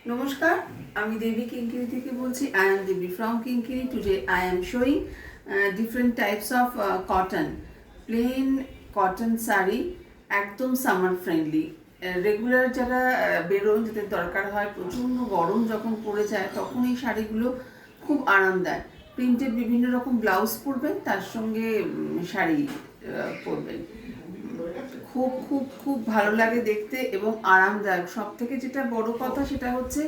নমস্কার, আমি দেবী কিঙ্কিনি থেকে বলছি। I am Devi from Kinkini. Today I am showing different types of cotton, plain cotton saree, একদম summer friendly. Regular যারা বেরোন, যাদের দরকার হয়, প্রচণ্ড গরম যখন পড়ে যায় তখন এই শাড়িগুলো খুব আরাম দেয়। প্রিন্টেড বিভিন্ন রকম ব্লাউজ পরবেন, তার সঙ্গে শাড়ি পরবেন। খুব খুব খুব ভালো লাগে দেখতে এবং আরামদায়ক। সব থেকে যেটা বড় কথা সেটা হচ্ছে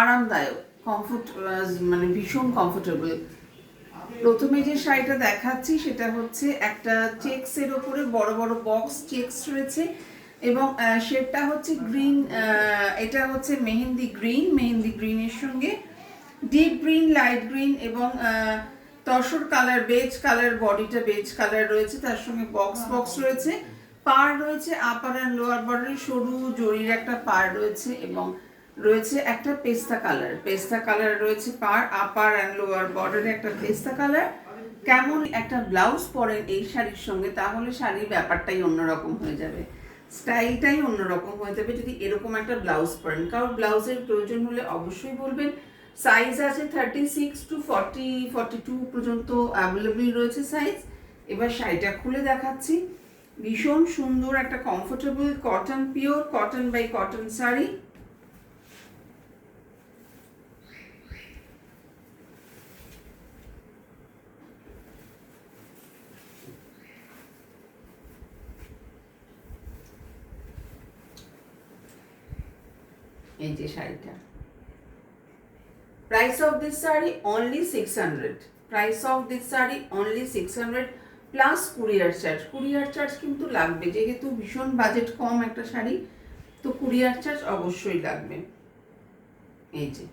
আরামদায়ক, কমফোর্ট, মানে ভীষণ কমফোর্টেবল। প্রথমে যে শাড়িটা দেখাচ্ছি সেটা হচ্ছে একটা চেক্সের ওপরে বড় বড় বক্স চেক্স রয়েছে এবং শেডটা হচ্ছে গ্রিন। এটা হচ্ছে মেহেন্দি গ্রিনের সঙ্গে ডিপ গ্রিন, লাইট গ্রিন এবং তসর কালার, বেজ কালার, বডিটা বেজ কালার রয়েছে, তার সঙ্গে বক্স বক্স রয়েছে, পার রয়েছে আপার অ্যান্ড লোয়ার বর্ডারে সরু জরির একটা পার রয়েছে এবং রয়েছে একটা পেস্তা কালার রয়েছে পার, আপার অ্যান্ড লোয়ার বর্ডারে একটা পেস্তা কালার। কেমন একটা ব্লাউজ পরেন এই শাড়ির সঙ্গে, তাহলে শাড়ির ব্যাপারটাই অন্যরকম হয়ে যাবে, স্টাইলটাই অন্যরকম হয়ে যাবে যদি এরকম একটা ব্লাউজ পরেন। কারণ ব্লাউজের প্রয়োজন হলে অবশ্যই বলবেন। সাইজ আছে 36 to 42 পর্যন্ত অ্যাভেলেবল রয়েছে সাইজ। এবার শাড়িটা খুলে দেখাচ্ছি। ভীষণ সুন্দর একটা comfortable cotton, pure cotton by cotton sari. এই যে শাড়িটা, price of this sari only 600। Price of this sari only 600 plus courier charge কিন্তু লাগবে, যেহেতু ভীষণ বাজেট কম একটা শাড়ি, তো কুরিয়ার চার্জ অবশ্যই লাগবে। এই যে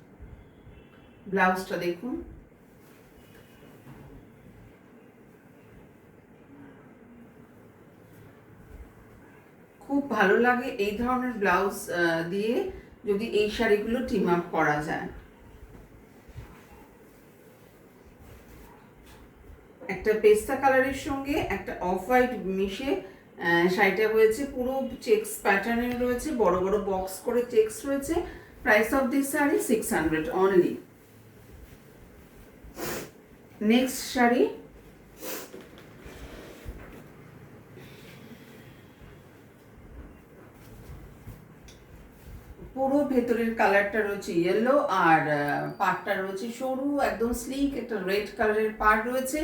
ব্লাউজটা দেখুন, খুব ভালো লাগে এই ধরনের ব্লাউজ দিয়ে যদি এই শাড়িগুলো টিম আপ করা যায়। একটা পেস্তা কালারের সঙ্গে একটা অফ হোয়াইট মিশে শাড়িটা হয়েছে, পুরো চেক্স প্যাটার্নের রয়েছে, বড় বড় বক্স করে চেক্স রয়েছে। Price of this sari 600 only. Next sari, পুরো ভেতরের কালারটা রয়েছে ইয়েলো আর পাড়টা রয়েছে সরু, একদম স্লিক একটা রেড কালারের পাড় রয়েছে।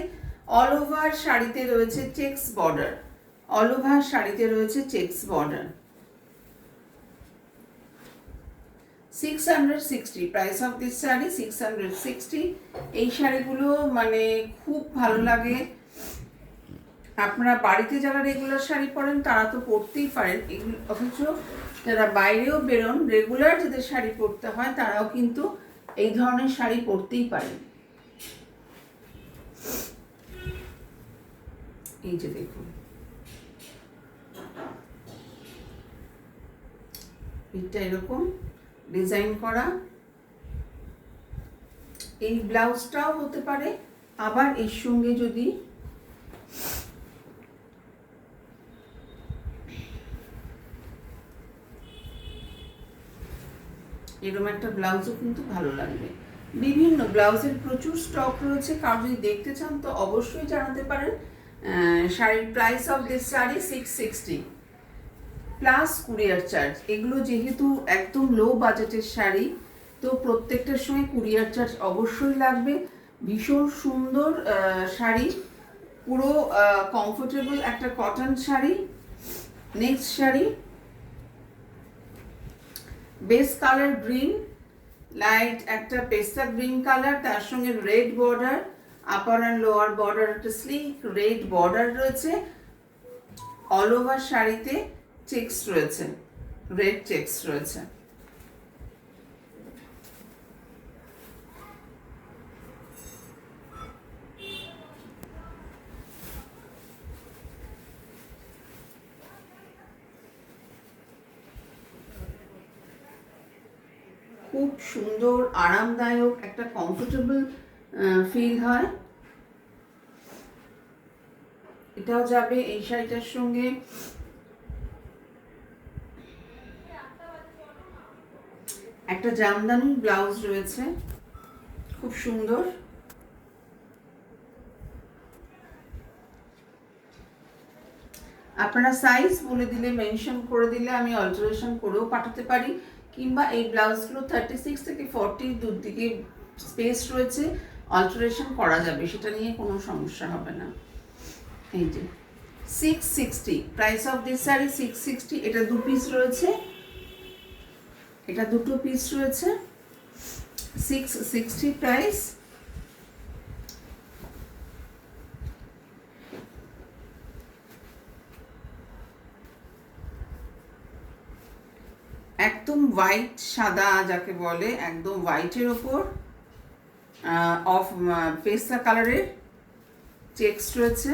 অল ওভার শাড়িতে রয়েছে চেক্স বর্ডার, অল ওভার শাড়িতে রয়েছে checks border. 660 price of this sari 660। এই শাড়িগুলো মানে খুব ভালো লাগে। আপনারা বাড়িতে যারা রেগুলার শাড়ি পরেন তারা তো পরতেই পারেন এগুলো, অথচ যারা বাইরেও বেরোন, রেগুলার যাদের শাড়ি পরতে হয় তারাও কিন্তু এই ধরনের শাড়ি পরতেই পারেন। এই যে দেখুন, এটা এরকম ডিজাইন করা। এই ব্লাউজটাও হতে পারে, আবার এর সঙ্গে যদি এরকম একটা ব্লাউজও কিন্তু ভালো লাগবে। বিভিন্ন ব্লাউজের প্রচুর স্টক রয়েছে, কারো যদি দেখতে চান তো অবশ্যই জানাতে পারেন। শাড়ির price of this sari 660 plus courier charge. এগুলো যেহেতু একদম লো বাজেটের শাড়ি, তো প্রত্যেকটার সময় কুরিয়ার চার্জ অবশ্যই লাগবে। ভীষণ সুন্দর শাড়ি, পুরো কমফোর্টেবল একটা cotton sari. Next sari, base colour green, light একটা পেস্তা গ্রিন কালার, তার সঙ্গে red border, upper and lower border একটা স্লিক রেড বর্ডার রয়েছে। অল ওভার শাড়িতে চেক্স রয়েছে, রেড চেক্স রয়েছে। খুব সুন্দর আরামদায়ক একটা কমফোর্টেবল ফিল হয়। এটাও যাবে এই শাড়িটার সঙ্গে। একটা জামদানি ব্লাউজ রয়েছে, খুব সুন্দর। আপনারা সাইজ বলে দিলে, মেনশন করে দিলে আমি অল্টারেশন করেও পাঠাতে পারি, কিংবা এই ব্লাউজগুলো 36 থেকে 40 দুদিকে স্পেস রয়েছে, অল্টারেশন করা যাবে, সেটা নিয়ে কোনো সমস্যা হবে না। এই যে 660 প্রাইস অফ দিস শাড়ি 660। এটা 2 পিস রয়েছে, এটা 2 পিস রয়েছে, 660 প্রাইস। একদম হোয়াইট সাদা যাকে বলে, একদম হোয়াইটের ওপর অফ পেস্তা কালারের চেকস রয়েছে।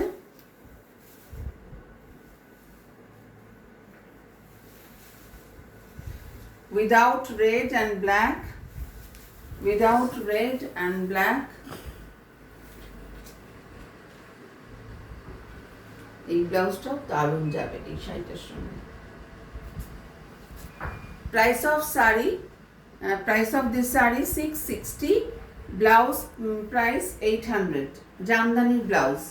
Without red and black, without red and black. এই ব্লাউজটাও দারুণ যাবে এই শাড়িটার সঙ্গে। Price of sari, price of this sari 660, blouse price 800, Jamdani blouse.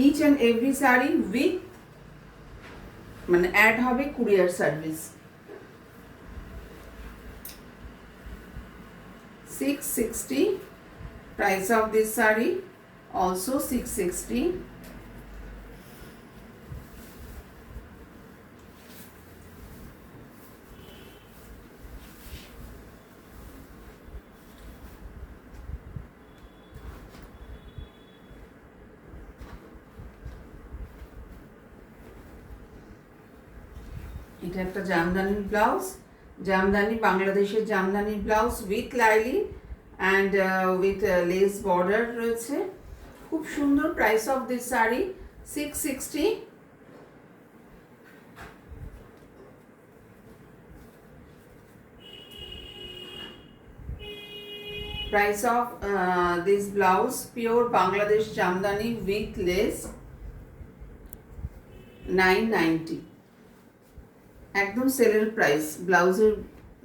Each and every sari with মানে অ্যাড হবে courier service. 660 price of this saree, also 660. এটা একটা জামদানি ব্লাউজ, জামদানি বাংলাদেশের Jamdani blouse with লাইলিং and with less border রয়েছে, খুব সুন্দর। Price of this sari 660। Price of this blouse, pure Bangladesh Jamdani with lace, 990. একদম সেলের প্রাইস, ব্লাউজের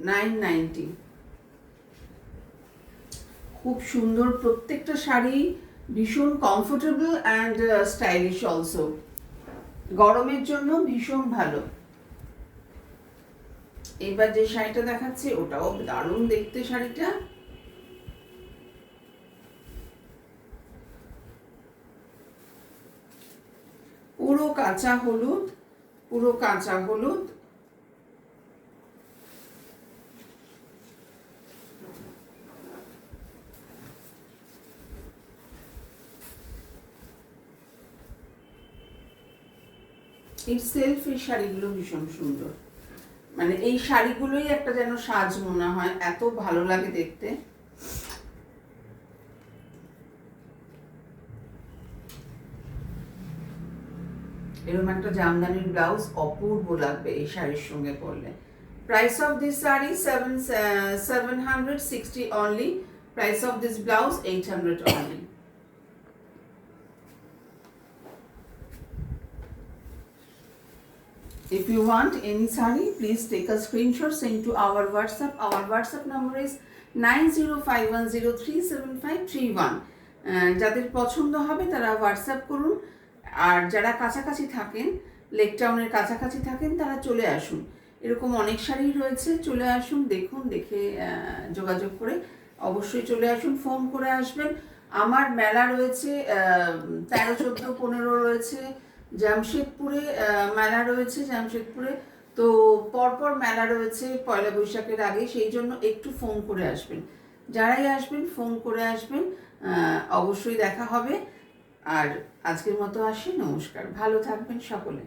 990। খুব সুন্দর প্রত্যেকটা শাড়ি, ভীষণ কমফোর্টেবল অ্যান্ড স্টাইলিশ অলসো, গরমের জন্য ভীষণ ভালো। এবার যে শাড়িটা দেখাচ্ছি ওটাও দারুণ দেখতে শাড়িটা। পুরো কাঁচা হলুদ, পুরো কাঁচা হলুদ, ইটসেলফ এই শাড়িগুলো ভীষণ সুন্দর, মানে এই শাড়িগুলোই একটা যেন সাজ মনে হয়, এত ভালো লাগে দেখতে। এরকম একটা জামদানির ব্লাউজ অপূর্ব লাগবে এই শাড়ির সঙ্গে পরলে। Price of this sari 760 only, price of this blouse 800 only. If you want any sari, please take a screenshot, send to our WhatsApp. Our WhatsApp number is 9051037531. যাদের পছন্দ হবে তারা হোয়াটসঅ্যাপ করুন, আর যারা কাছাকাছি থাকেন, লেক টাউনের কাছাকাছি থাকেন, তারা চলে আসুন। এরকম অনেক শাড়ি রয়েছে, চলে আসুন, দেখুন, দেখে যোগাযোগ করে অবশ্যই চলে আসুন, ফোন করে আসবেন। আমার মেলা রয়েছে 13, 14, 15 রয়েছে, জামশেদপুরে মেলা রয়েছে, জামশেদপুরে তো পরপর মেলা রয়েছে পয়লা বৈশাখের আগে, সেই জন্য একটু ফোন করে আসবেন, যারাই আসবেন ফোন করে আসবেন, অবশ্যই দেখা হবে। আর আজকের মতো আসি, নমস্কার, ভালো থাকবেন সকলে।